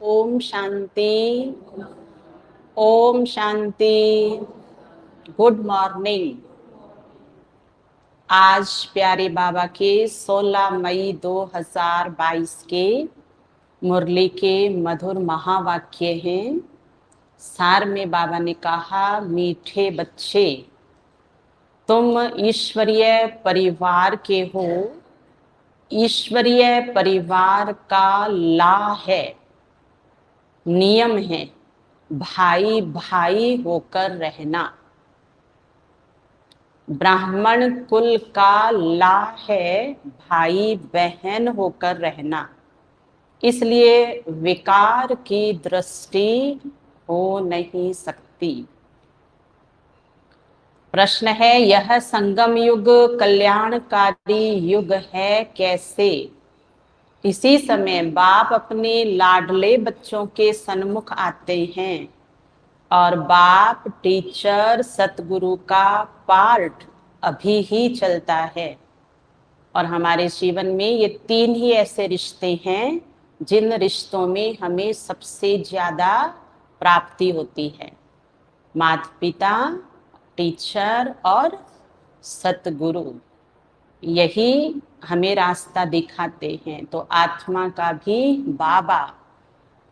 Om Shanti. Om Shanti. Good morning. आज प्यारे बाबा के 16 मई 2022 के मुरली के मधुर महावाक्य हैं। सार में बाबा ने कहा, मीठे बच्चे, तुम ईश्वरीय परिवार के हो। ईश्वरीय परिवार का ला है, नियम है, भाई भाई होकर रहना। ब्राह्मण कुल का ला है भाई बहन होकर रहना। इसलिए विकार की दृष्टि हो नहीं सकती। प्रश्न है, यह संगम युग कल्याणकारी युग है कैसे? इसी समय बाप अपने लाडले बच्चों के सन्मुख आते हैं और बाप टीचर सतगुरु का पार्ट अभी ही चलता है। और हमारे जीवन में ये 3 ही ऐसे रिश्ते हैं जिन रिश्तों में हमें सबसे ज्यादा प्राप्ति होती है। माता पिता, टीचर और सतगुरु, यही हमें रास्ता दिखाते हैं। तो आत्मा का भी बाबा,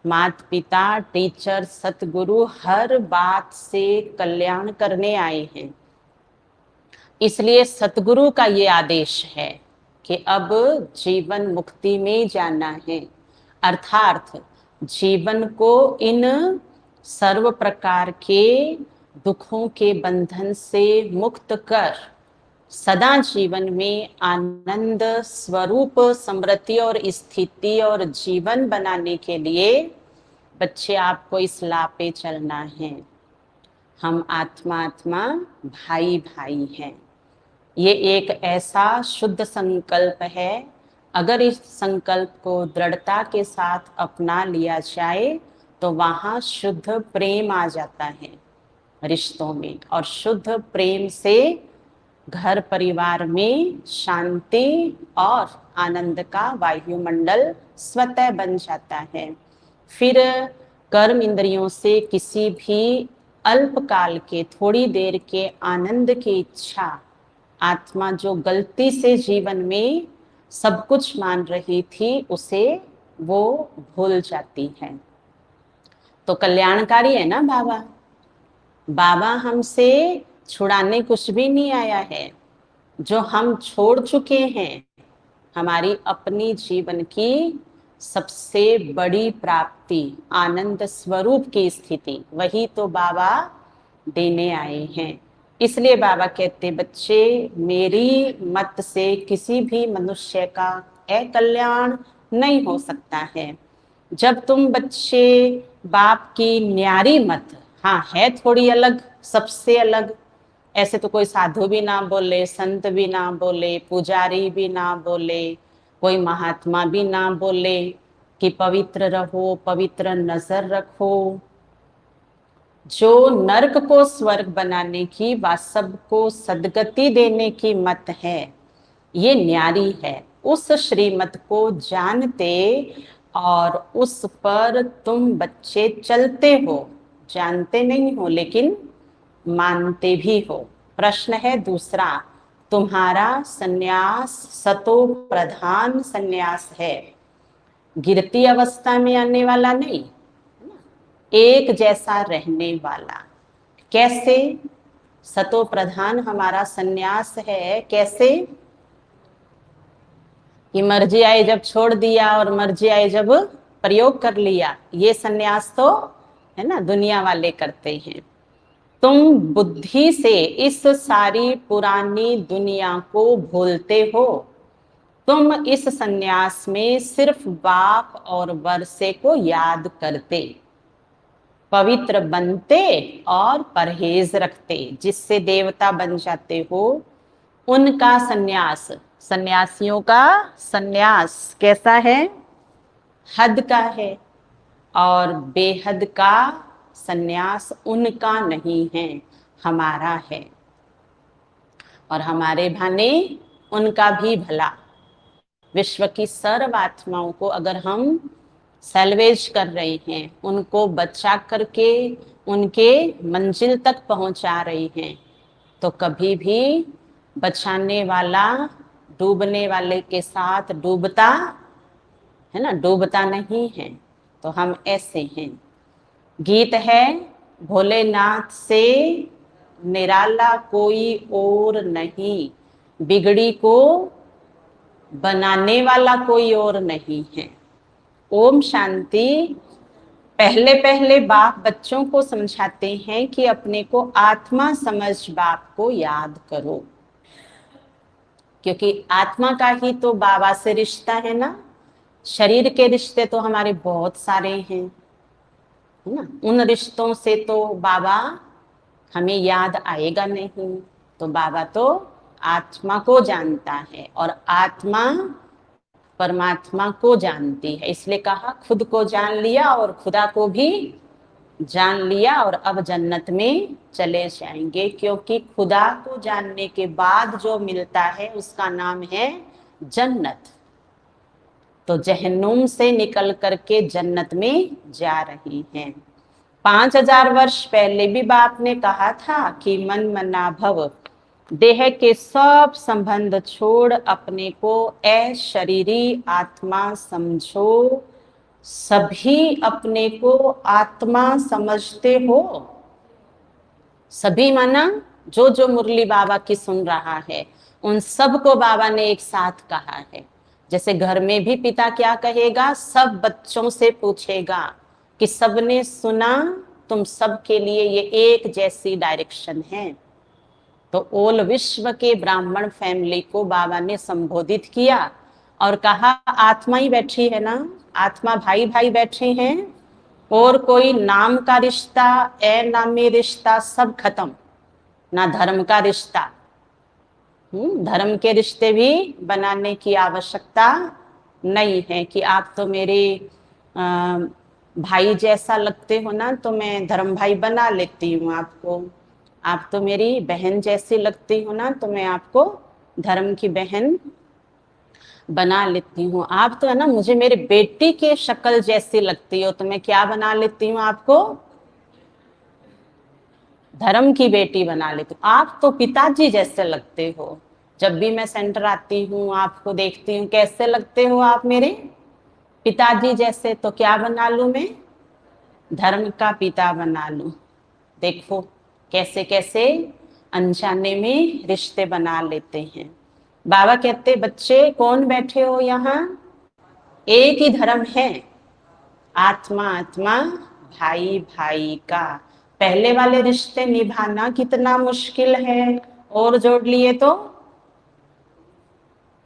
माता पिता, टीचर, सतगुरु हर बात से कल्याण करने आए हैं। इसलिए सतगुरु का ये आदेश है कि अब जीवन मुक्ति में जाना है, अर्थात जीवन को इन सर्व प्रकार के दुखों के बंधन से मुक्त कर सदा जीवन में आनंद स्वरूप समृद्धि और स्थिति और जीवन बनाने के लिए बच्चे आपको इस ला पे चलना है। हम आत्मा आत्मा भाई भाई हैं। ये एक ऐसा शुद्ध संकल्प है, अगर इस संकल्प को दृढ़ता के साथ अपना लिया जाए तो वहां शुद्ध प्रेम आ जाता है रिश्तों में, और शुद्ध प्रेम से घर परिवार में शांति और आनंद का वायुमंडल स्वतः बन जाता है। फिर कर्म इंद्रियों से किसी भी अल्पकाल के, थोड़ी देर के आनंद की इच्छा आत्मा जो गलती से जीवन में सब कुछ मान रही थी, उसे वो भूल जाती है। तो कल्याणकारी है ना बाबा। बाबा हमसे छुड़ाने कुछ भी नहीं आया है। जो हम छोड़ चुके हैं, हमारी अपनी जीवन की सबसे बड़ी प्राप्ति, आनंद स्वरूप की स्थिति, वही तो बाबा देने आए हैं। इसलिए बाबा कहते, बच्चे, मेरी मत से किसी भी मनुष्य का अकल्याण नहीं हो सकता है। जब तुम बच्चे बाप की न्यारी मत, हाँ है थोड़ी अलग, सबसे अलग, ऐसे तो कोई साधु भी ना बोले, संत भी ना बोले, पुजारी भी ना बोले, कोई महात्मा भी ना बोले कि पवित्र रहो, पवित्र नजर रखो। जो नरक को स्वर्ग बनाने की व सबको सदगति देने की मत है, ये न्यारी है। उस श्रीमत को जानते और उस पर तुम बच्चे चलते हो, जानते नहीं हो लेकिन मानते भी हो। प्रश्न है दूसरा, तुम्हारा सन्यास सतो प्रधान सन्यास है, गिरती अवस्था में आने वाला नहीं, एक जैसा रहने वाला। कैसे? सतो प्रधान हमारा सन्यास है। कैसे? कि मर्जी आई जब छोड़ दिया और मर्जी आई जब प्रयोग कर लिया, ये सन्यास तो है ना दुनिया वाले करते हैं। तुम बुद्धि से इस सारी पुरानी दुनिया को भूलते हो। तुम इस सन्यास में सिर्फ बाप और वर्षे को याद करते, पवित्र बनते और परहेज रखते, जिससे देवता बन जाते हो। उनका सन्यास, सन्यासियों का सन्यास कैसा है? हद का है। और बेहद का सन्यास उनका नहीं है, हमारा है। और हमारे भाने उनका भी भला। विश्व की सर्व आत्माओं को अगर हम सैल्वेज कर रही हैं, उनको बचा करके उनके मंजिल तक पहुंचा रही हैं। तो कभी भी बचाने वाला डूबने वाले के साथ डूबता है ना, डूबता नहीं है। तो हम ऐसे हैं। गीत है, भोलेनाथ से निराला कोई और नहीं, बिगड़ी को बनाने वाला कोई और नहीं है। ओम शांति। पहले पहले बाप बच्चों को समझाते हैं कि अपने को आत्मा समझ बाप को याद करो, क्योंकि आत्मा का ही तो बाबा से रिश्ता है ना। शरीर के रिश्ते तो हमारे बहुत सारे हैं, है ना। उन रिश्तों से तो बाबा हमें याद आएगा नहीं। तो बाबा तो आत्मा को जानता है और आत्मा परमात्मा को जानती है। इसलिए कहा खुद को जान लिया और खुदा को भी जान लिया और अब जन्नत में चले जाएंगे, क्योंकि खुदा को जानने के बाद जो मिलता है उसका नाम है जन्नत। तो जहन्नुम से निकल करके जन्नत में जा रही हैं। 5000 वर्ष पहले भी बाप ने कहा था कि मन मना भव, देह के सब संबंध छोड़ अपने को अशरीरी आत्मा समझो। सभी अपने को आत्मा समझते हो। सभी माना जो जो मुरली बाबा की सुन रहा है उन सबको बाबा ने एक साथ कहा है। जैसे घर में भी पिता क्या कहेगा, सब बच्चों से पूछेगा कि सबने सुना, तुम सबके लिए ये एक जैसी डायरेक्शन है। तो ओल विश्व के ब्राह्मण फैमिली को बाबा ने संबोधित किया और कहा आत्मा ही बैठी है ना, आत्मा भाई भाई बैठे हैं, और कोई नाम का रिश्ता ए नामी रिश्ता सब खत्म, ना धर्म का रिश्ता। धर्म के रिश्ते भी बनाने की आवश्यकता नहीं है कि आप तो मेरे भाई जैसा लगते हो ना, तो मैं धर्म भाई बना लेती हूँ आपको। आप तो मेरी बहन जैसी लगती हो ना, तो मैं आपको धर्म की बहन बना लेती हूँ। आप तो है ना मुझे मेरे बेटी के शक्ल जैसी लगती हो, तो मैं क्या बना लेती हूँ आपको, धर्म की बेटी बना लेती हूँ। आप तो पिताजी जैसे लगते हो। जब भी मैं सेंटर आती हूँ आपको देखती हूँ, कैसे लगते हो आप मेरे पिताजी जैसे। तो क्या बना लूं मैं, धर्म का पिता बना लूं। देखो कैसे कैसे अनजाने में रिश्ते बना लेते हैं। बाबा कहते बच्चे कौन बैठे हो यहाँ, एक ही धर्म है, आत्मा आत्मा भाई भाई का। पहले वाले रिश्ते निभाना कितना मुश्किल है, और जोड़ लिए तो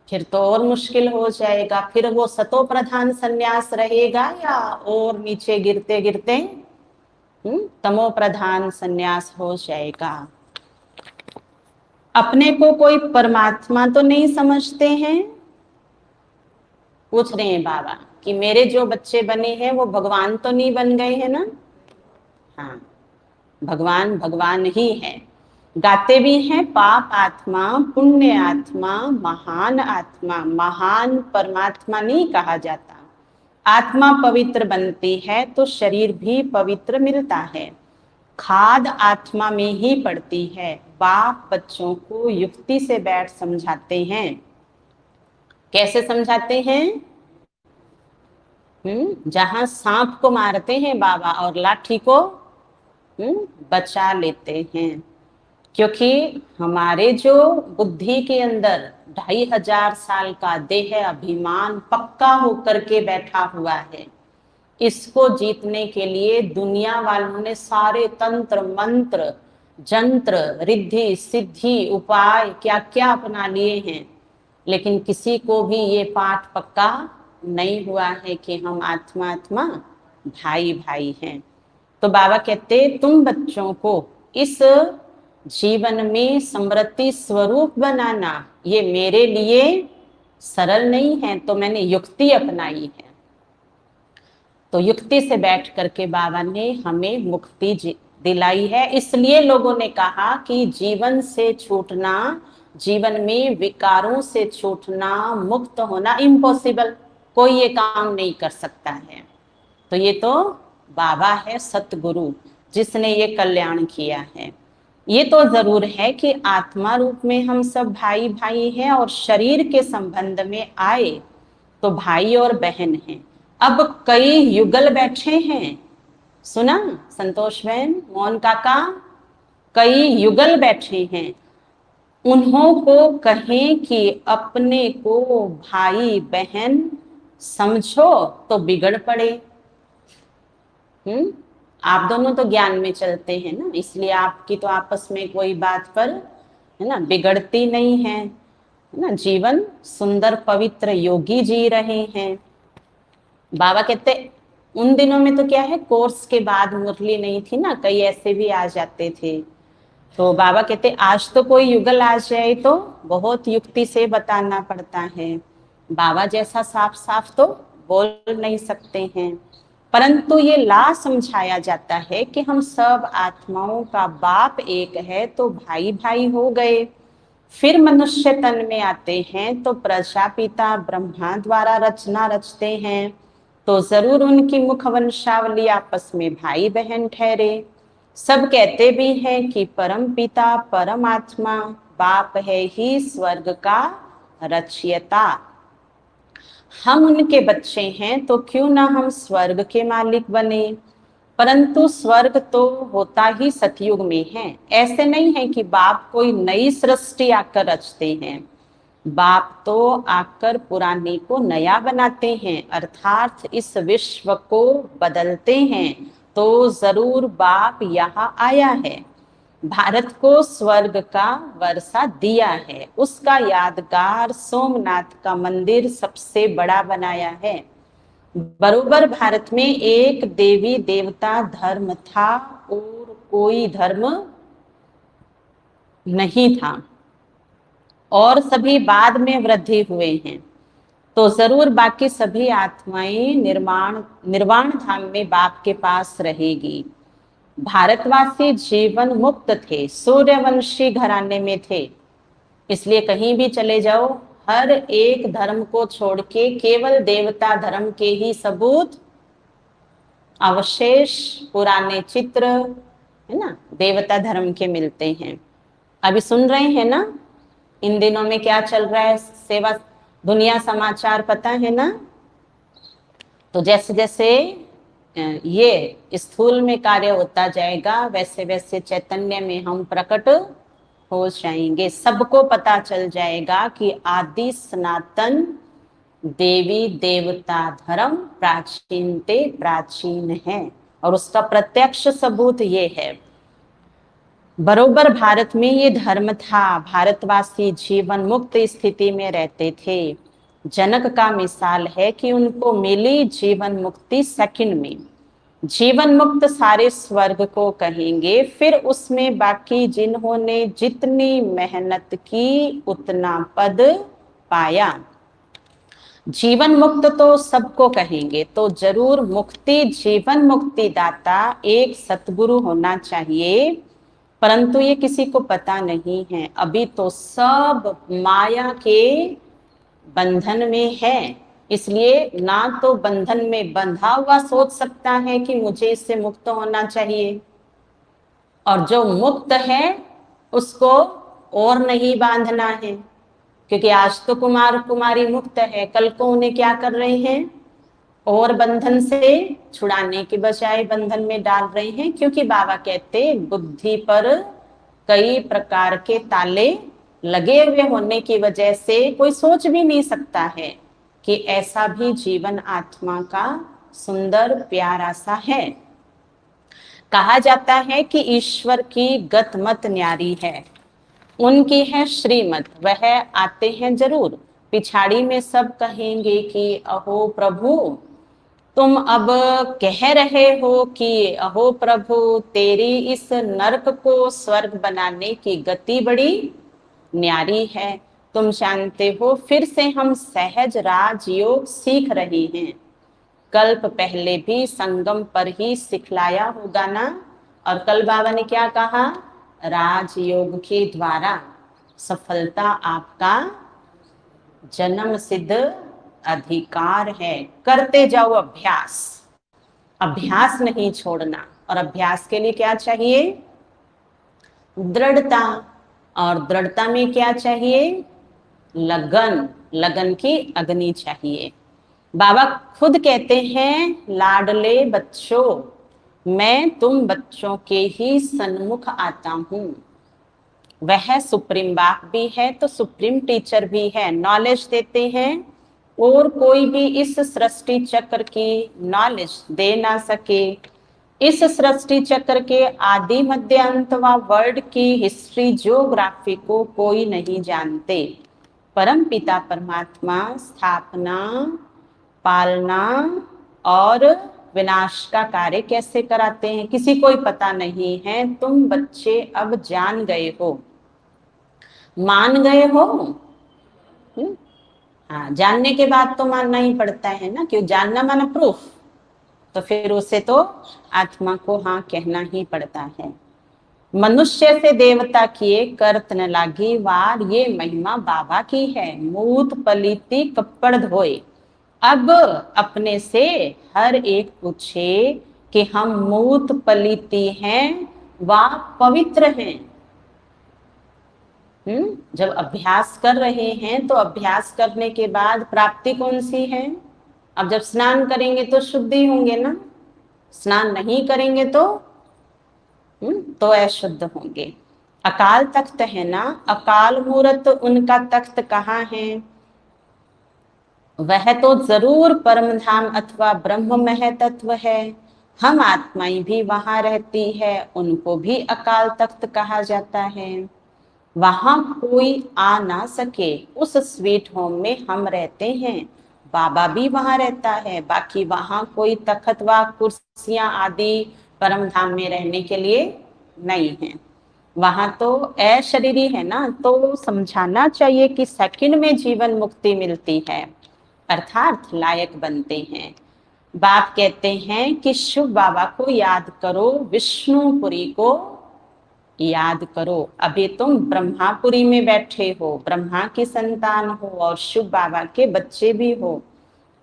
फिर तो और मुश्किल हो जाएगा। फिर वो सतो प्रधान संन्यास रहेगा या और नीचे गिरते गिरते तमो प्रधान संन्यास हो जाएगा। अपने को कोई परमात्मा तो नहीं समझते हैं। पूछ रहे हैं बाबा कि मेरे जो बच्चे बने हैं वो भगवान तो नहीं बन गए हैं ना। हाँ, भगवान भगवान ही है। गाते भी हैं पाप आत्मा पुण्य आत्मा महान आत्मा। महान परमात्मा नहीं कहा जाता। आत्मा पवित्र बनती है तो शरीर भी पवित्र मिलता है। खाद आत्मा में ही पड़ती है। बाप बच्चों को युक्ति से बैठ समझाते हैं। कैसे समझाते हैं, जहां सांप को मारते हैं बाबा और लाठी को बचा लेते हैं। क्योंकि हमारे जो बुद्धि के अंदर 2500 साल का देह अभिमान पक्का होकर के बैठा हुआ है, इसको जीतने के लिए दुनिया वालों ने सारे तंत्र मंत्र जंत्र रिद्धि सिद्धि उपाय क्या क्या अपना लिए हैं, लेकिन किसी को भी ये पाठ पक्का नहीं हुआ है कि हम आत्मा आत्मा भाई भाई हैं। तो बाबा कहते तुम बच्चों को इस जीवन में समृद्धि स्वरूप बनाना ये मेरे लिए सरल नहीं है, तो मैंने युक्ति अपनाई है। तो युक्ति से बैठ करके बाबा ने हमें मुक्ति दिलाई है। इसलिए लोगों ने कहा कि जीवन से छूटना, जीवन में विकारों से छूटना, मुक्त होना इम्पॉसिबल, कोई ये काम नहीं कर सकता है। तो ये तो बाबा है सतगुरु, जिसने ये कल्याण किया है। ये तो जरूर है कि आत्मा रूप में हम सब भाई भाई हैं, और शरीर के संबंध में आए तो भाई और बहन हैं। अब कई युगल बैठे हैं, सुना संतोष बहन, मोहन काका, कई युगल बैठे हैं। उन्हों को कहें कि अपने को भाई बहन समझो तो बिगड़ पड़े। आप दोनों तो ज्ञान में चलते हैं ना, इसलिए आपकी तो आपस में कोई बात पर है ना बिगड़ती नहीं है ना। जीवन सुंदर पवित्र योगी जी रहे हैं। बाबा कहते उन दिनों में तो क्या है, कोर्स के बाद मुरली नहीं थी ना, कई ऐसे भी आ जाते थे। तो बाबा कहते आज तो कोई युगल आ जाए तो बहुत युक्ति से बताना पड़ता है। बाबा जैसा साफ साफ तो बोल नहीं सकते हैं, परंतु ये ला समझाया जाता है कि हम सब आत्माओं का बाप एक है, तो भाई भाई हो गए। फिर मनुष्य तन में आते हैं तो प्रजापिता ब्रह्मा द्वारा रचना रचते हैं, तो जरूर उनकी मुख वंशावली आपस में भाई बहन ठहरे। सब कहते भी हैं कि परम पिता परमात्मा बाप है ही स्वर्ग का रचयिता। हम उनके बच्चे हैं तो क्यों ना हम स्वर्ग के मालिक बने। परंतु स्वर्ग तो होता ही सतयुग में है। ऐसे नहीं है कि बाप कोई नई सृष्टि आकर रचते हैं। बाप तो आकर पुराने को नया बनाते हैं, अर्थात इस विश्व को बदलते हैं। तो जरूर बाप यहाँ आया है, भारत को स्वर्ग का वर्षा दिया है, उसका यादगार सोमनाथ का मंदिर सबसे बड़ा बनाया है। बरोबर भारत में एक देवी देवता धर्म था और कोई धर्म नहीं था, और सभी बाद में वृद्धि हुए हैं। तो जरूर बाकी सभी आत्माएं निर्वाण धाम में बाप के पास रहेगी। भारतवासी जीवन मुक्त थे, सूर्यवंशी घराने में थे, इसलिए कहीं भी चले जाओ हर एक धर्म को छोड़ के केवल देवता धर्म के ही सबूत, अवशेष, पुराने चित्र है ना देवता धर्म के मिलते हैं। अभी सुन रहे हैं ना इन दिनों में क्या चल रहा है, सेवा दुनिया समाचार पता है ना। तो जैसे जैसे ये स्थूल में कार्य होता जाएगा, वैसे वैसे चैतन्य में हम प्रकट हो जाएंगे। सबको पता चल जाएगा कि आदि सनातन देवी देवता धर्म प्राचीन ते प्राचीन है, और उसका प्रत्यक्ष सबूत ये है। बरोबर भारत में ये धर्म था, भारतवासी जीवन मुक्त स्थिति में रहते थे। जनक का मिसाल है कि उनको मिली जीवन मुक्ति सेकंड में। जीवन मुक्त सारे स्वर्ग को कहेंगे, फिर उसमें बाकी जिन्होंने जितनी मेहनत की उतना पद पाया। जीवन मुक्त तो सबको कहेंगे, तो जरूर मुक्ति जीवन मुक्ति दाता एक सतगुरु होना चाहिए, परंतु ये किसी को पता नहीं है। अभी तो सब माया के बंधन में है, इसलिए ना तो बंधन में बंधा हुआ सोच सकता है कि मुझे इससे मुक्त होना चाहिए, और जो मुक्त है उसको और नहीं बांधना है। क्योंकि आज तो कुमार कुमारी मुक्त है, कल को उन्हें क्या कर रहे हैं, और बंधन से छुड़ाने के बजाय बंधन में डाल रहे हैं। क्योंकि बाबा कहते बुद्धि पर कई प्रकार के ताले लगे हुए होने की वजह से कोई सोच भी नहीं सकता है कि ऐसा भी जीवन आत्मा का सुंदर प्यारा सा है। कहा जाता है कि ईश्वर की गत मत न्यारी है, उनकी है श्रीमत, वह आते हैं जरूर। पिछाड़ी में सब कहेंगे कि अहो प्रभु, तुम अब कह रहे हो कि अहो प्रभु तेरी इस नरक को स्वर्ग बनाने की गति बड़ी न्यारी है। तुम जानते हो फिर से हम सहज राजयोग सीख रहे हैं, कल्प पहले भी संगम पर ही सिखलाया होगा ना। और कल बाबा ने क्या कहा, राजयोग के द्वारा सफलता आपका जन्म सिद्ध अधिकार है, करते जाओ अभ्यास। अभ्यास नहीं छोड़ना। और अभ्यास के लिए क्या चाहिए? दृढ़ता। और दृढ़ता में क्या चाहिए? लगन। लगन की अग्नि चाहिए। बाबा खुद कहते हैं, लाडले बच्चों, मैं तुम बच्चों के ही सन्मुख आता हूं। वह सुप्रीम बाप भी है तो सुप्रीम टीचर भी है, नॉलेज देते हैं। और कोई भी इस सृष्टि चक्र की नॉलेज दे ना सके। इस सृष्टि चक्र के आदि मध्य अंत व वर्ल्ड की हिस्ट्री ज्योग्राफी को कोई नहीं जानते। परम पिता परमात्मा स्थापना, पालना और विनाश का कार्य कैसे कराते हैं किसी को पता नहीं है। तुम बच्चे अब जान गए हो, मान गए हो। हाँ, जानने के बाद तो मानना ही पड़ता है ना, क्यों? जानना माना प्रूफ। तो फिर उसे तो आत्मा को हाँ कहना ही पड़ता है। मनुष्य से देवता किए करत न लागी वार, ये महिमा बाबा की है। मूत पलीती कपड़ धोए। अब अपने से हर एक पूछे कि हम मूत पलीती हैं व पवित्र हैं। जब अभ्यास कर रहे हैं तो अभ्यास करने के बाद प्राप्ति कौन सी है? अब जब स्नान करेंगे तो शुद्धि होंगे ना, स्नान नहीं करेंगे तो अशुद्ध होंगे। अकाल तख्त है ना, अकाल मूर्त उनका तख्त कहाँ है? वह तो जरूर परम धाम अथवा ब्रह्म मह तत्व है। हम आत्माएं भी वहां रहती है, उनको भी अकाल तख्त कहा जाता है। वहां कोई आ ना सके, उस स्वीट होम में हम रहते हैं। बाबा भी वहां रहता है। बाकी वहां कोई तख्त व कुर्सियां आदि परम धाम में रहने के लिए नहीं है। वहां तो अशरीरी है ना, तो समझाना चाहिए कि सेकंड में जीवन मुक्ति मिलती है, अर्थात लायक बनते हैं। बाप कहते हैं कि शिव बाबा को याद करो, विष्णुपुरी को याद करो। अभी तुम ब्रह्मापुरी में बैठे हो, ब्रह्मा की संतान हो और शिव बाबा के बच्चे भी हो।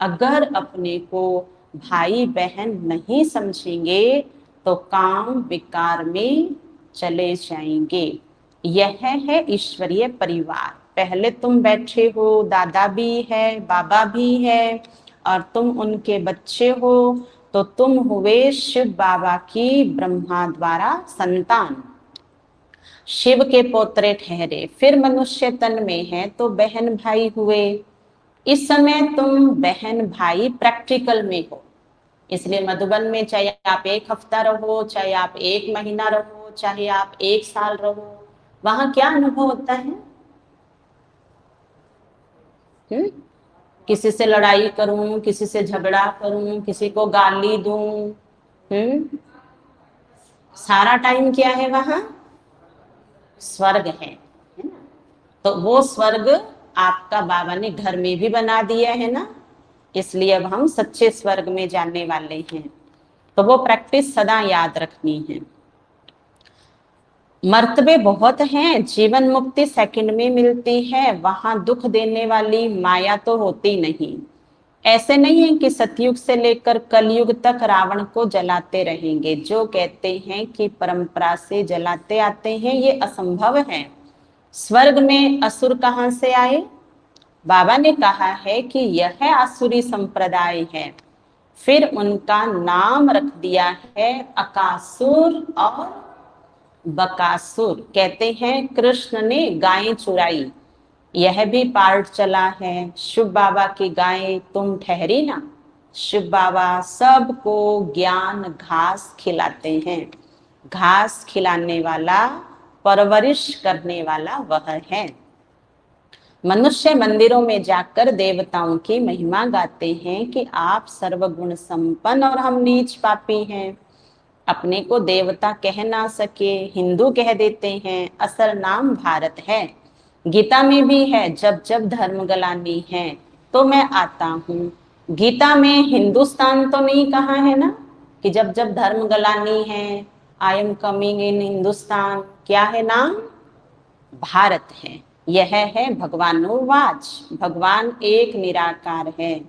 अगर अपने को भाई बहन नहीं समझेंगे तो काम विकार में चले जाएंगे। यह है ईश्वरीय परिवार। पहले तुम बैठे हो, दादा भी है, बाबा भी है और तुम उनके बच्चे हो, तो तुम हुए शिव बाबा की ब्रह्मा द्वारा संतान, शिव के पोत्रे ठहरे। फिर मनुष्य तन में है तो बहन भाई हुए। इस समय तुम बहन भाई प्रैक्टिकल में हो। इसलिए मधुबन में चाहे आप 1 हफ्ता रहो, चाहे आप 1 महीना रहो, चाहे आप 1 साल रहो, वहां क्या अनुभव होता है? हुँ? किसी से लड़ाई करूं, किसी से झगड़ा करूं, किसी को गाली दूं, सारा टाइम क्या है वहां? स्वर्ग है ना? तो वो स्वर्ग आपका बाबा ने घर में भी बना दिया है ना, इसलिए अब हम सच्चे स्वर्ग में जाने वाले हैं। तो वो प्रैक्टिस सदा याद रखनी है। मर्तबे बहुत हैं, जीवन मुक्ति सेकंड में मिलती है। वहां दुख देने वाली माया तो होती नहीं। ऐसे नहीं है कि सतयुग से लेकर कलयुग तक रावण को जलाते रहेंगे। जो कहते हैं कि परंपरा से जलाते आते हैं, ये असंभव है। स्वर्ग में असुर कहां से आए? बाबा ने कहा है कि यह आसुरी संप्रदाय है। फिर उनका नाम रख दिया है अकासुर और बकासुर। कहते हैं कृष्ण ने गायें चुराई, यह भी पार्ट चला है। शिव बाबा की गायें तुम ठहरी ना। शिव बाबा सबको ज्ञान घास खिलाते हैं। घास खिलाने वाला, परवरिश करने वाला वह है। मनुष्य मंदिरों में जाकर देवताओं की महिमा गाते हैं कि आप सर्वगुण संपन्न और हम नीच पापी हैं। अपने को देवता कह ना सके, हिंदू कह देते हैं। असल नाम भारत है। गीता में भी है, जब जब धर्म गलानी है तो मैं आता हूँ। गीता में हिंदुस्तान तो नहीं कहा है ना, कि जब जब धर्म गलानी है I am coming in Hindustan. क्या है नाम? भारत है। यह है भगवानोवाच। भगवान एक निराकार है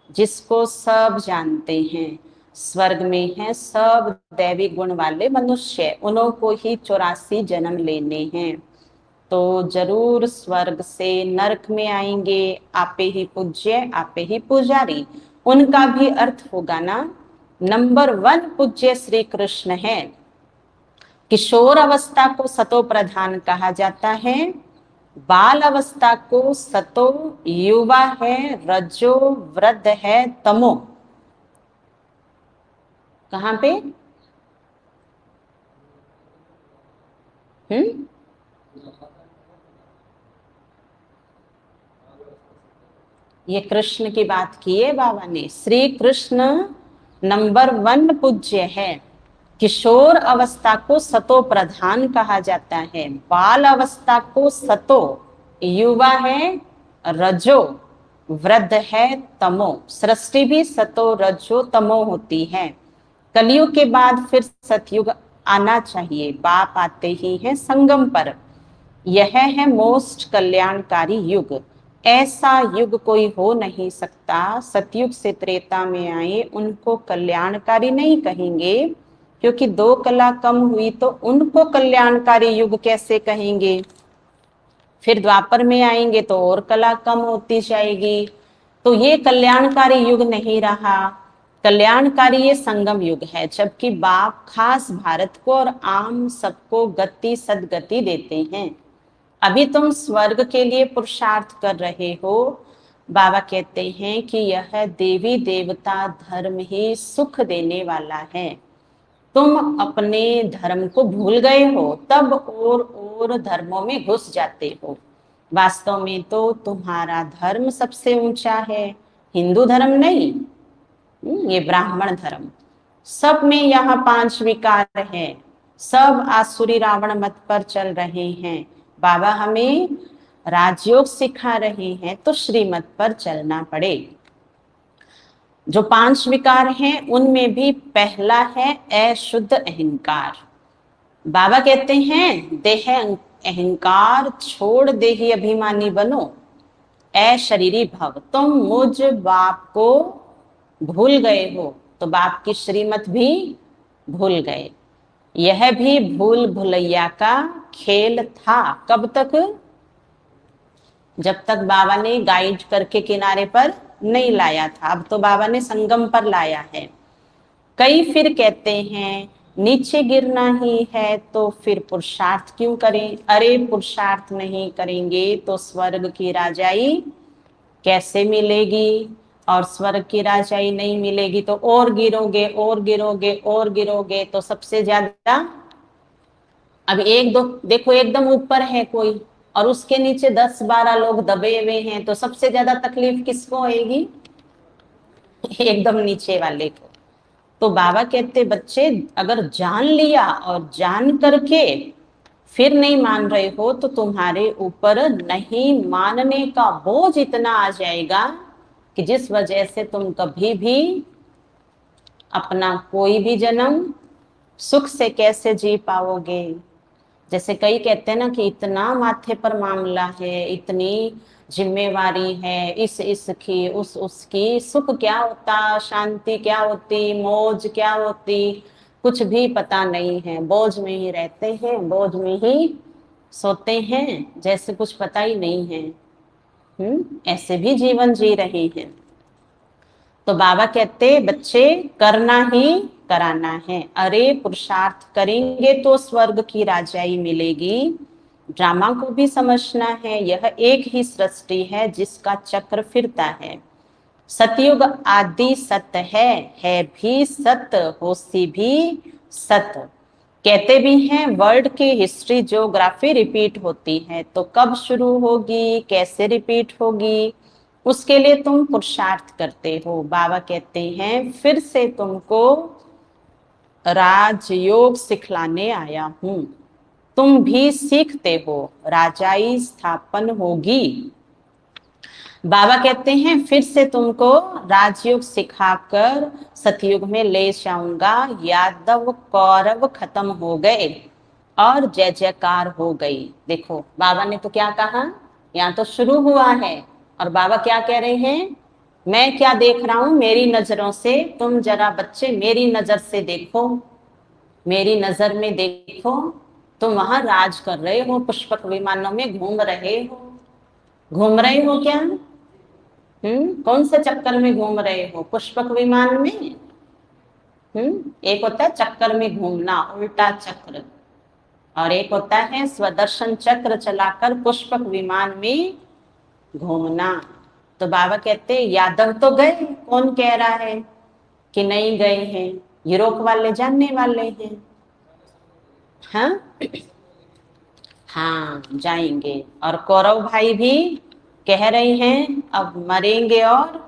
जिसको सब जानते हैं। स्वर्ग में है सब दैवी गुण वाले मनुष्य, उन्हों को ही 84 जन्म लेने हैं। तो जरूर स्वर्ग से नरक में आएंगे, आपे ही पूज्य आपे ही पुजारी। उनका भी अर्थ होगा ना, नंबर 1 पूज्य श्री कृष्ण है। किशोर अवस्था को सतो प्रधान कहा जाता है, बाल अवस्था को सतो, युवा है रजो, वृद्ध है तमो। कहां पे? हम्म, ये कृष्ण की बात की है बाबा ने। श्री कृष्ण नंबर 1 पूज्य है। किशोर अवस्था को सतो प्रधान कहा जाता है, बाल अवस्था को सतो, युवा है रजो, वृद्ध है तमो। सृष्टि भी सतो रजो तमो होती है। कलयुग के बाद फिर सतयुग आना चाहिए, बाप आते ही हैं संगम पर। यह है मोस्ट कल्याणकारी युग। ऐसा युग कोई हो नहीं सकता। सतयुग से त्रेता में आए उनको कल्याणकारी नहीं कहेंगे, क्योंकि 2 कला कम हुई तो उनको कल्याणकारी युग कैसे कहेंगे। फिर द्वापर में आएंगे तो और कला कम होती जाएगी, तो ये कल्याणकारी युग नहीं रहा। कल्याणकारी ये संगम युग है, जबकि बाप खास भारत को और आम सबको गति सदगति देते हैं। अभी तुम स्वर्ग के लिए पुरुषार्थ कर रहे हो। बाबा कहते हैं कि यह देवी देवता धर्म ही सुख देने वाला है। तुम अपने धर्म को भूल गए हो, तब और धर्मों में घुस जाते हो। वास्तव में तो तुम्हारा धर्म सबसे ऊंचा है, हिंदू धर्म नहीं, ये ब्राह्मण धर्म। सब में यहाँ 5 विकार हैं, सब आसुरी रावण मत पर चल रहे हैं। बाबा हमें राजयोग सिखा रहे हैं तो श्रीमत पर चलना पड़े। जो 5 विकार हैं उनमें भी पहला है अशुद्ध अहंकार। बाबा कहते हैं देह अहंकार छोड़ देही अभिमानी बनो, अशरीरी भव। तुम मुझ बाप को भूल गए हो तो बाप की श्रीमत भी भूल गए। यह भी भूल भुलैया का खेल था। कब तक? जब तक बाबा ने गाइड करके किनारे पर नहीं लाया था। अब तो बाबा ने संगम पर लाया है। कई फिर कहते हैं नीचे गिरना ही है तो फिर पुरुषार्थ क्यों करें। अरे पुरुषार्थ नहीं करेंगे तो स्वर्ग की राजाई कैसे मिलेगी, और स्वर्ग की राजाई नहीं मिलेगी तो और गिरोगे और गिरोगे और गिरोगे। तो सबसे ज्यादा अब एक दो देखो, एकदम ऊपर है कोई और उसके नीचे 10-12 लोग दबे हुए हैं, तो सबसे ज्यादा तकलीफ किसको होगी? एकदम नीचे वाले को। तो बाबा कहते बच्चे अगर जान लिया और जान करके फिर नहीं मान रहे हो तो तुम्हारे ऊपर नहीं मानने का बोझ इतना आ जाएगा कि जिस वजह से तुम कभी भी अपना कोई भी जन्म सुख से कैसे जी पाओगे। जैसे कई कहते हैं ना कि इतना माथे पर मामला है, इतनी जिम्मेवारी है, इसकी उसकी, सुख क्या होता, शांति क्या होती, मौज क्या होती, कुछ भी पता नहीं है। बोझ में ही रहते हैं, बोझ में ही सोते हैं, जैसे कुछ पता ही नहीं है। ऐसे भी जीवन जी रहे हैं। तो बाबा कहते बच्चे करना ही कराना है। अरे पुरुषार्थ करेंगे तो स्वर्ग की राजाई मिलेगी। ड्रामा को भी समझना है, यह एक ही सृष्टि है जिसका चक्र फिरता है। सतयुग आदि सत्य है भी सत्य, होशी भी सत्य। कहते भी हैं वर्ल्ड की हिस्ट्री ज्योग्राफी रिपीट होती है, तो कब शुरू होगी, कैसे रिपीट होगी, उसके लिए तुम पुरुषार्थ करते हो। बाबा कहते हैं फिर से तुमको राजयोग सिखलाने आया हूं। तुम भी सीखते हो, राजाई स्थापन होगी। बाबा कहते हैं फिर से तुमको राजयोग सिखाकर सतयुग में ले जाऊंगा। यादव कौरव खत्म हो गए और जय जयकार हो गई। देखो बाबा ने तो क्या कहा, यहाँ तो शुरू हुआ है और बाबा क्या कह रहे हैं, मैं क्या देख रहा हूं मेरी नजरों से, तुम जरा बच्चे मेरी नजर से देखो, मेरी नजर में देखो। तुम वहां राज कर रहे हो, पुष्पक विमानों में घूम रहे हो। घूम रहे हो क्या? कौन से चक्कर में घूम रहे हो? पुष्पक विमान में। एक होता है चक्कर में घूमना, उल्टा चक्र, और एक होता है स्वदर्शन चक्र चलाकर पुष्पक विमान में घूमना। तो बाबा कहते यादव तो गए, कौन कह रहा है कि नहीं गए हैं? यूरोप वाले जानने वाले हैं। हाँ, हाँ जाएंगे। और कौरव भाई भी कह रहे हैं अब मरेंगे और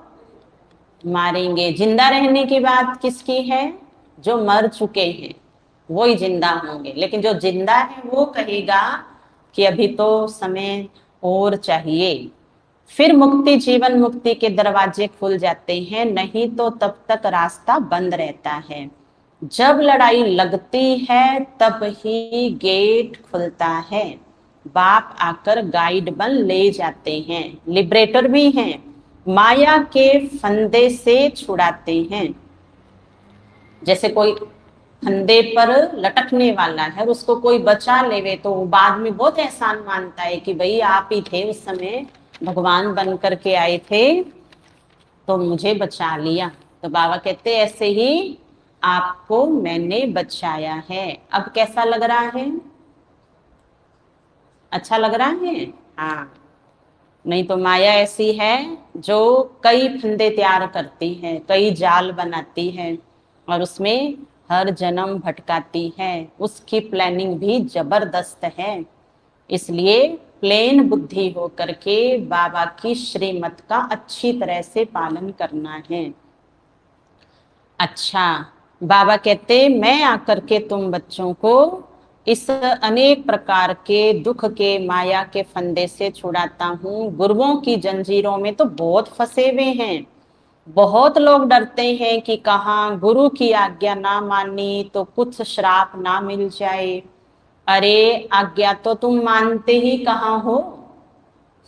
मारेंगे। जिंदा रहने की बात किसकी है? जो मर चुके हैं वो ही जिंदा होंगे, लेकिन जो जिंदा है वो कहेगा कि अभी तो समय और चाहिए। फिर मुक्ति, जीवन मुक्ति के दरवाजे खुल जाते हैं, नहीं तो तब तक रास्ता बंद रहता है। जब लड़ाई लगती है तब ही गेट खुलता है। बाप आकर गाइड बन ले जाते हैं, लिबरेटर भी हैं, माया के फंदे से छुड़ाते हैं। जैसे कोई फंदे पर लटकने वाला है और उसको कोई बचा लेवे तो वो बाद में बहुत एहसान मानता है कि भाई आप ही थे उस समय, भगवान बन करके आए थे तो मुझे बचा लिया। तो बाबा कहते ऐसे ही आपको मैंने बचाया है। अब कैसा लग रहा है? अच्छा लग रहा है? हाँ। नहीं तो माया ऐसी है जो कई फंदे तैयार करती है, कई जाल बनाती है और उसमें हर जन्म भटकाती है। उसकी प्लानिंग भी जबरदस्त है। इसलिए प्लेन बुद्धि हो करके बाबा की श्रीमत का अच्छी तरह से पालन करना है। अच्छा, बाबा कहते मैं आकर के तुम बच्चों को इस अनेक प्रकार के दुख के माया के फंदे से छुड़ाता हूँ। गुरुओं की जंजीरों में तो बहुत फंसे हुए हैं। बहुत लोग डरते हैं कि कहाँ गुरु की आज्ञा ना मानी तो कुछ श्राप ना मिल जाए। अरे आज्ञा तो तुम मानते ही कहाँ हो।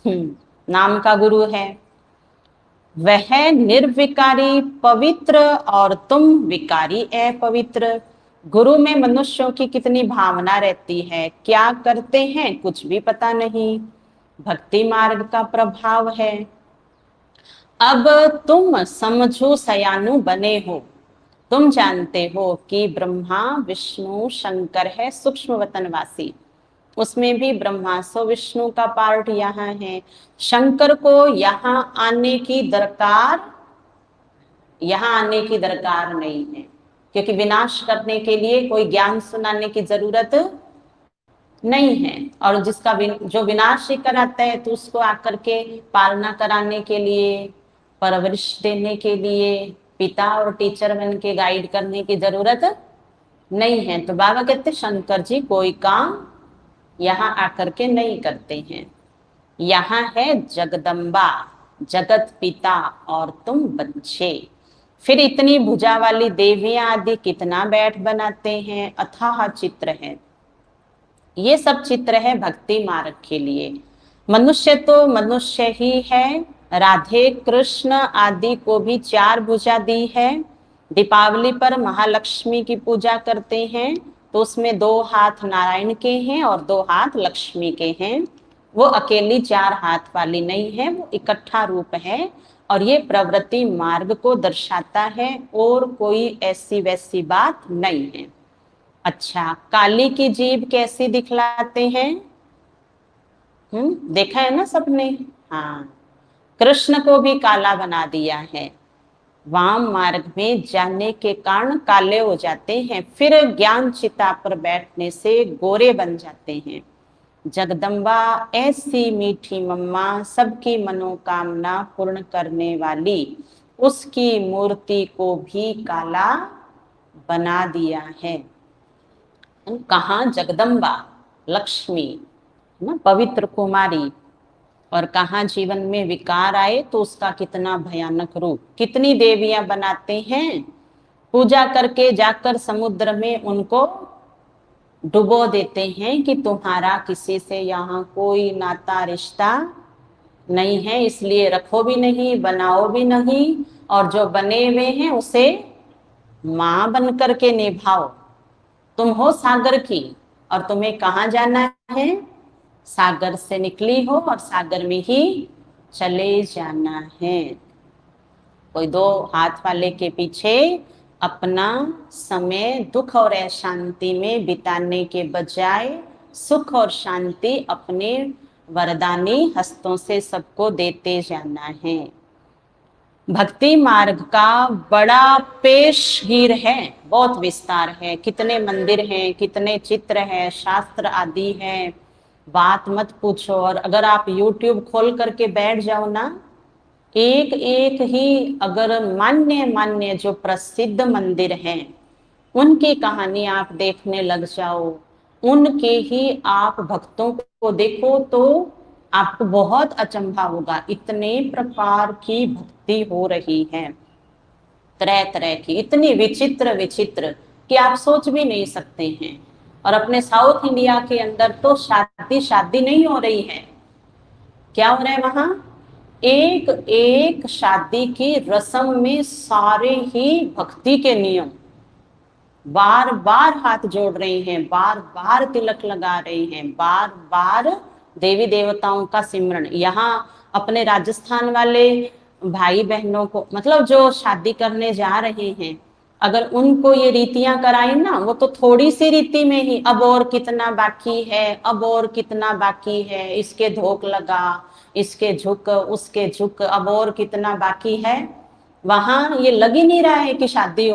नाम का गुरु है, वह निर्विकारी पवित्र और तुम विकारी अपवित्र। गुरु में मनुष्यों की कितनी भावना रहती है, क्या करते हैं कुछ भी पता नहीं। भक्ति मार्ग का प्रभाव है। अब तुम समझो सयानु बने हो। तुम जानते हो कि ब्रह्मा विष्णु शंकर है सूक्ष्म वतनवासी। उसमें भी ब्रह्मा सो विष्णु का पार्ट यहाँ है। शंकर को यहाँ आने की दरकार नहीं है, क्योंकि विनाश करने के लिए कोई ज्ञान सुनाने की जरूरत नहीं है। और जो विनाश ही कराता है तो उसको आकर के पालना कराने के लिए, परवरिश देने के लिए, पिता और टीचर बन के गाइड करने की जरूरत नहीं है। तो बाबा कहते शंकर जी कोई काम यहाँ आकर के नहीं करते हैं। यहाँ है जगदम्बा, जगत पिता और तुम बच्चे। फिर इतनी भुजा वाली देवियां आदि कितना बैठ बनाते हैं, अथाह चित्र है। ये सब चित्र है भक्ति मार्ग के लिए। मनुष्य तो मनुष्य ही है। राधे कृष्ण आदि को भी चार भुजा दी है। दीपावली पर महालक्ष्मी की पूजा करते हैं तो उसमें 2 हाथ नारायण के हैं और 2 हाथ लक्ष्मी के हैं। वो अकेली 4 हाथ वाली नहीं है, वो इकट्ठा रूप है। और ये प्रवृत्ति मार्ग को दर्शाता है और कोई ऐसी वैसी बात नहीं है। अच्छा, काली की जीभ कैसी दिखलाते हैं? देखा है ना सबने? हाँ, कृष्ण को भी काला बना दिया है। वाम मार्ग में जाने के कारण काले हो जाते हैं, फिर ज्ञान चिता पर बैठने से गोरे बन जाते हैं। जगदम्बा ऐसी मीठी मम्मा, सबकी मनोकामना पूर्ण करने वाली, उसकी मूर्ति को भी काला बना दिया है। कहाँ जगदम्बा लक्ष्मी ना, पवित्र कुमारी, और कहाँ जीवन में विकार आए तो उसका कितना भयानक रूप। कितनी देवियां बनाते हैं, पूजा करके जाकर समुद्र में उनको डुबो देते हैं कि तुम्हारा किसी से यहाँ कोई नाता रिश्ता नहीं है, इसलिए रखो भी नहीं, बनाओ भी नहीं, और जो बने हुए हैं उसे मां बन करके निभाओ। तुम हो सागर की, और तुम्हें कहाँ जाना है? सागर से निकली हो और सागर में ही चले जाना है। कोई दो हाथ वाले के पीछे अपना समय दुख और अशांति में बिताने के बजाय सुख और शांति अपने वरदानी हस्तों से सबको देते जाना है। भक्ति मार्ग का बड़ा पेश हीर है, बहुत विस्तार है, कितने मंदिर हैं, कितने चित्र हैं, शास्त्र आदि हैं, बात मत पूछो। और अगर आप YouTube खोल करके बैठ जाओ ना, एक एक ही अगर मान्य मान्य जो प्रसिद्ध मंदिर हैं उनकी कहानी आप देखने लग जाओ, उनके ही आप भक्तों को देखो तो आपको बहुत अचंभा होगा, इतने प्रकार की भक्ति हो रही है, तरह तरह की, इतनी विचित्र विचित्र कि आप सोच भी नहीं सकते हैं। और अपने साउथ इंडिया के अंदर तो शादी शादी नहीं हो रही है, क्या हो रहा है वहां? एक एक शादी की रस्म में सारे ही भक्ति के नियम, बार बार हाथ जोड़ रहे हैं, बार बार तिलक लगा रहे हैं, बार बार देवी देवताओं का सिमरन। यहाँ अपने राजस्थान वाले भाई बहनों को, मतलब जो शादी करने जा रहे हैं, अगर उनको ये रीतियां कराई ना, वो तो थोड़ी सी रीति में ही अब और कितना बाकी है, अब और कितना बाकी है, इसके धोख लगा, इसके झुक, उसके झुक, अब और कितना बाकी है। वहां ये लग ही नहीं रहा है कि शादी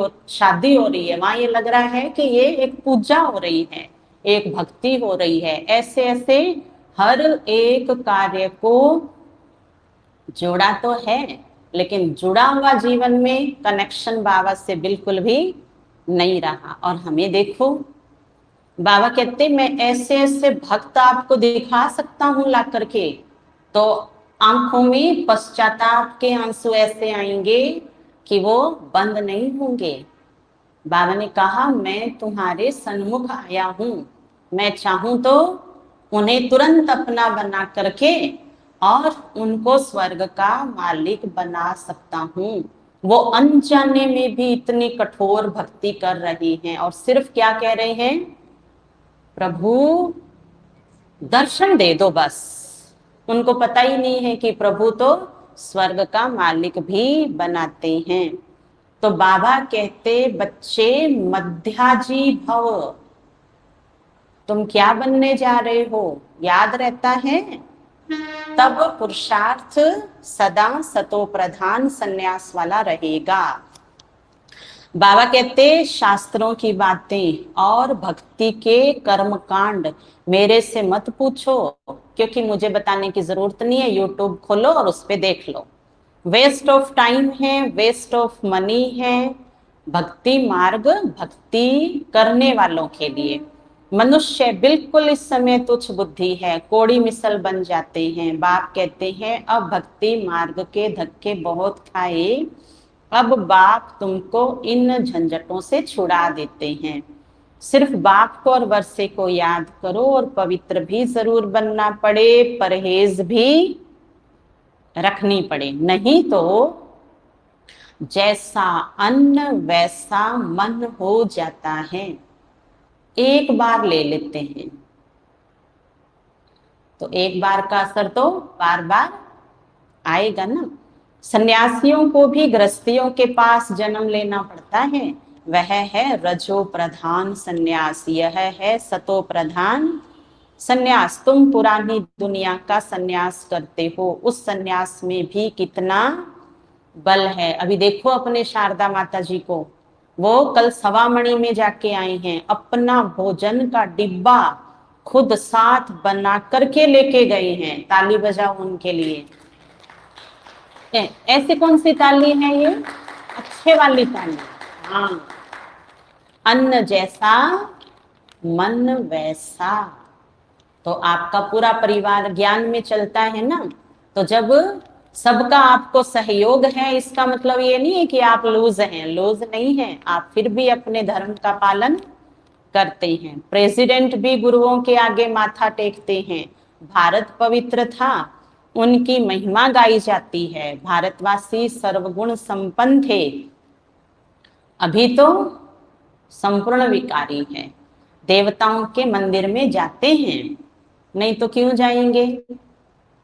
हो रही है, वहां ये लग रहा है कि ये एक पूजा हो रही है, एक भक्ति हो रही है। ऐसे ऐसे हर एक कार्य को जोड़ा तो है, लेकिन जुड़ा हुआ जीवन में कनेक्शन बाबा से बिल्कुल भी नहीं रहा। और हमें देखो, बाबा कहते मैं ऐसे ऐसे भक्त आपको दिखा सकता हूं ला करके, तो आंखों में पश्चाताप के आंसू ऐसे आएंगे कि वो बंद नहीं होंगे। बाबा ने कहा मैं तुम्हारे सन्मुख आया हूं, मैं चाहूं तो उन्हें तुरंत अपना बना करके और उनको स्वर्ग का मालिक बना सकता हूं। वो अनजाने में भी इतनी कठोर भक्ति कर रही हैं और सिर्फ क्या कह रहे हैं? प्रभु दर्शन दे दो बस। उनको पता ही नहीं है कि प्रभु तो स्वर्ग का मालिक भी बनाते हैं। तो बाबा कहते बच्चे मध्याजी भव, तुम क्या बनने जा रहे हो याद रहता है? तब पुरुषार्थ सदा सतो प्रधान संन्यास वाला रहेगा। बाबा कहते शास्त्रों की बातें और भक्ति के कर्म कांड मेरे से मत पूछो, क्योंकि मुझे बताने की जरूरत नहीं है, यूट्यूब खोलो और उस पे देख लो। वेस्ट ऑफ टाइम है, वेस्ट ऑफ मनी है। भक्ति मार्ग भक्ति करने वालों के लिए। मनुष्य बिल्कुल इस समय तुच्छ बुद्धि है, कोड़ी मिसल बन जाते हैं। बाप कहते हैं अब भक्ति मार्ग के धक्के बहुत खाए, अब बाप तुमको इन झंझटों से छुड़ा देते हैं। सिर्फ बाप को और वर्षे को याद करो, और पवित्र भी जरूर बनना पड़े, परहेज भी रखनी पड़े, नहीं तो जैसा अन्न वैसा मन हो जाता है। एक बार ले लेते हैं तो एक बार का असर तो बार बार आएगा ना। सन्यासियों को भी गृहस्थियों के पास जन्म लेना पड़ता है, वह है रजो प्रधान सन्यास, यह है सतो प्रधान सन्यास। तुम पुरानी दुनिया का सन्यास करते हो, उस सन्यास में भी कितना बल है। अभी देखो अपने शारदा माता जी को, वो कल सवामणि में जाके आए हैं, अपना भोजन का डिब्बा खुद साथ बना करके लेके गए हैं। ताली बजाओ उनके लिए। ऐसे कौन सी ताली है ये? अच्छे वाली ताली। हाँ, अन्न जैसा मन वैसा। तो आपका पूरा परिवार ज्ञान में चलता है ना, तो जब सबका आपको सहयोग है, इसका मतलब ये नहीं है कि आप लूज हैं, लूज नहीं है, आप फिर भी अपने धर्म का पालन करते हैं। प्रेसिडेंट भी गुरुओं के आगे माथा टेकते हैं। भारत पवित्र था उनकी महिमा गाई जाती है। भारतवासी सर्वगुण संपन्न थे, अभी तो संपूर्ण विकारी है। देवताओं के मंदिर में जाते हैं, नहीं तो क्यों जाएंगे?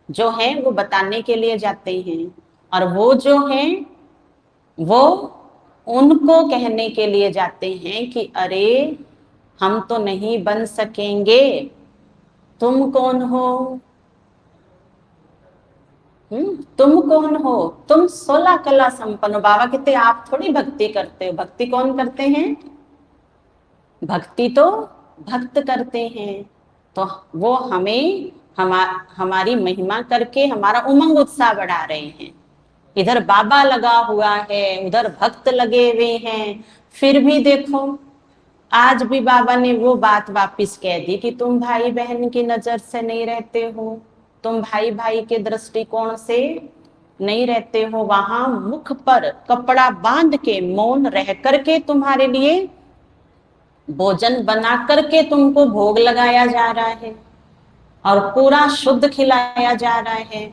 जो है वो बताने के लिए जाते हैं, और वो जो है वो उनको कहने के लिए जाते हैं कि अरे हम तो नहीं बन सकेंगे, तुम कौन हो? तुम कौन हो? तुम 16 कला संपन्न हो। बाबा कहते आप थोड़ी भक्ति करते हो, भक्ति कौन करते हैं? भक्ति तो भक्त करते हैं। तो वो हमें हमारी महिमा करके हमारा उमंग उत्साह बढ़ा रहे हैं। इधर बाबा लगा हुआ है, उधर भक्त लगे हुए हैं, फिर भी देखो आज भी बाबा ने वो बात वापिस कह दी कि तुम भाई बहन की नजर से नहीं रहते हो, तुम भाई भाई के दृष्टिकोण से नहीं रहते हो। वहां मुख पर कपड़ा बांध के मौन रह करके तुम्हारे लिए भोजन बना करके तुमको भोग लगाया जा रहा है, और पूरा शुद्ध खिलाया जा रहा है,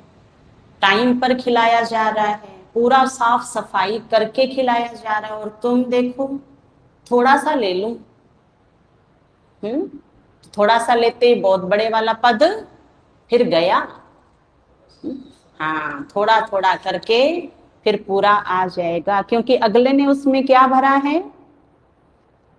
टाइम पर खिलाया जा रहा है, पूरा साफ सफाई करके खिलाया जा रहा है। और तुम देखो थोड़ा सा ले लूं, थोड़ा सा लेते बहुत बड़े वाला पद फिर गया। हाँ, थोड़ा थोड़ा करके फिर पूरा आ जाएगा, क्योंकि अगले ने उसमें क्या भरा है?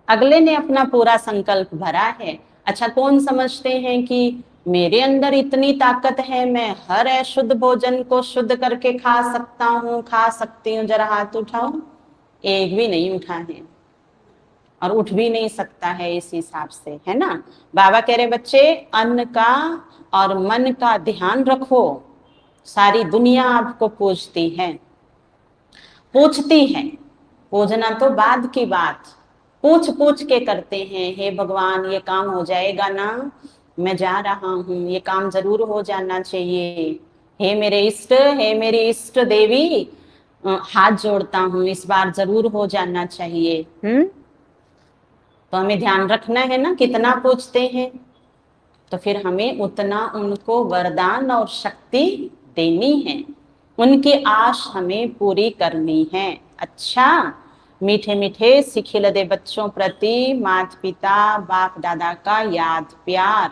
अगले ने अपना पूरा संकल्प भरा है। अच्छा, कौन समझते हैं कि मेरे अंदर इतनी ताकत है, मैं हर अशुद्ध भोजन को शुद्ध करके खा सकता हूँ, खा सकती हूँ? जरा हाथ उठाओ। एक भी नहीं उठा है, और उठ भी नहीं सकता है इस हिसाब से, है ना? बाबा कह रहे बच्चे अन्न का और मन का ध्यान रखो। सारी दुनिया आपको पूछती है, पूछती है, पूछना तो बाद की बात, पूछ पूछ के करते हैं। हे भगवान ये काम हो जाएगा ना? मैं जा रहा हूँ, ये काम जरूर हो जाना चाहिए। हे मेरे इष्ट, हे मेरी इष्ट देवी, हाथ जोड़ता हूँ, इस बार जरूर हो जाना चाहिए। तो हमें ध्यान रखना है ना, कितना पूछते हैं, तो फिर हमें उतना उनको वरदान और शक्ति देनी है, उनकी आश हमें पूरी करनी है। अच्छा, मीठे मीठे सिखिल दे बच्चों प्रति माता पिता बाप दादा का याद प्यार,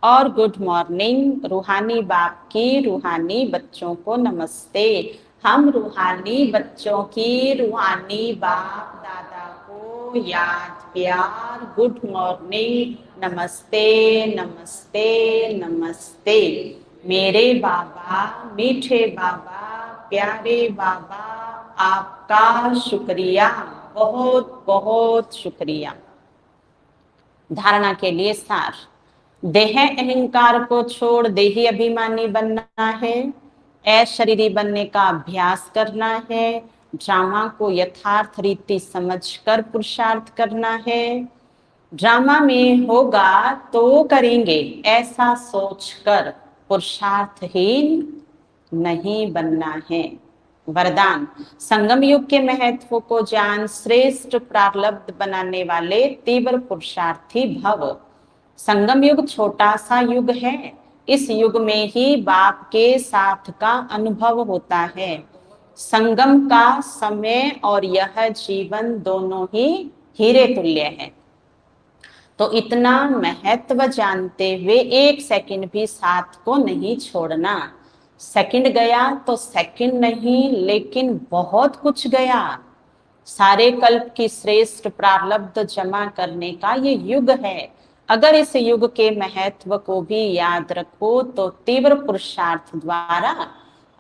और गुड मॉर्निंग रूहानी बाप की रूहानी बच्चों को नमस्ते। हम रूहानी बच्चों की रूहानी बाप दादा को याद प्यार, गुड मॉर्निंग, नमस्ते नमस्ते नमस्ते। मेरे बाबा, मीठे बाबा, प्यारे बाबा, आपका शुक्रिया, बहुत बहुत शुक्रिया। धारणा के लिए सार, देह अहंकार को छोड़ देही अभिमानी बनना है, अशरीरी बनने का अभ्यास करना है, ड्रामा को यथार्थ रीति समझकर पुरुषार्थ करना है। ड्रामा में होगा तो करेंगे ऐसा सोचकर पुरुषार्थहीन नहीं बनना है। वरदान, संगम युग के महत्व को जान श्रेष्ठ प्रारब्ध बनाने वाले तीव्र पुरुषार्थी भव। संगम युग छोटा सा युग है, इस युग में ही बाप के साथ का अनुभव होता है। संगम का समय और यह जीवन दोनों ही हीरे तुल्य है। तो इतना महत्व जानते हुए एक सेकंड भी साथ को नहीं छोड़ना। सेकंड गया तो सेकंड नहीं, लेकिन बहुत कुछ गया। सारे कल्प की श्रेष्ठ प्रारब्ध जमा करने का ये युग है। अगर इस युग के महत्व को भी याद रखो तो तीव्र पुरुषार्थ द्वारा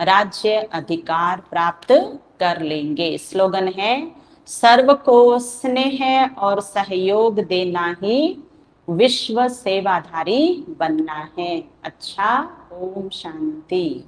राज्य अधिकार प्राप्त कर लेंगे। स्लोगन है, सर्व को स्नेह और सहयोग देना ही विश्व सेवाधारी बनना है। अच्छा, ओम शांति।